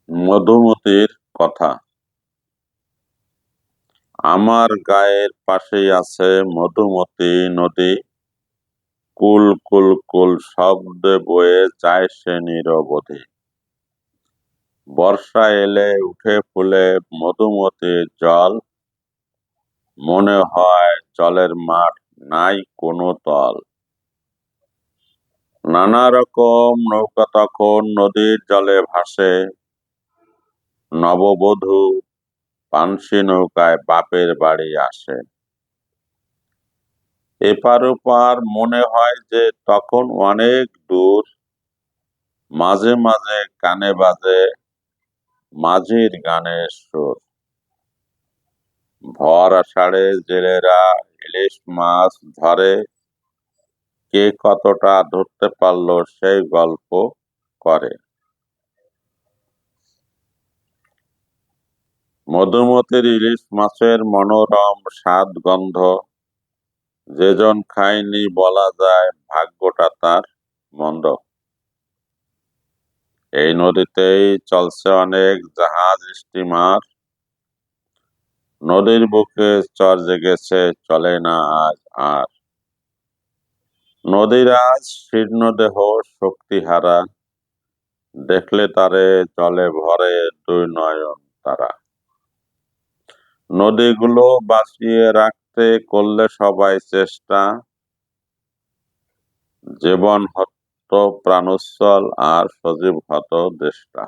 মধুমতির কথা। আমার গায়ের পাশেই আছে মধুমতি নদী, কুল কুল কুল শব্দে বয়ে যায় সে নিরবধি। বর্ষা এলে উঠে ফুলে মধুমতির জল, মনে হয় জলের মাঠ নাই কোনো তল। নানা রকম নৌকা তখন নদীর জলে ভাসে, নববধূ পানসি নৌকায় বাপের বাড়ি আসে। এপার ওপার মনে হয় যে তখন অনেক দূর, মাঝে মাঝে কানে বাজে মাঝির গানের সুর। ভর আষাঢ়ে জেলেরা ইলিশ মাছ ধরে, কে কতটা ধরতে পারলো সেই গল্প করে। মধুমতির ইলিশ মাছের মনোরম স্বাদ গন্ধ, যেজন খায়নি বলা যায় ভাগ্যটা তার মন্দ। এই নদীতেই চলছে অনেক জাহাজ স্টিমার, নদীর বুকে চর জেগেছে চলে না আজ আর। নদীর আজ শীর্ণ দেহ শক্তিহারা, দেখলে তারে জলে ভরে দুই নয়ন তারা। নদীগুলো বাঁচিয়ে রাখতে করলে সবাই চেষ্টা, জীবন হতো প্রাণোচ্ছল আর সজীব হতো দেশটা।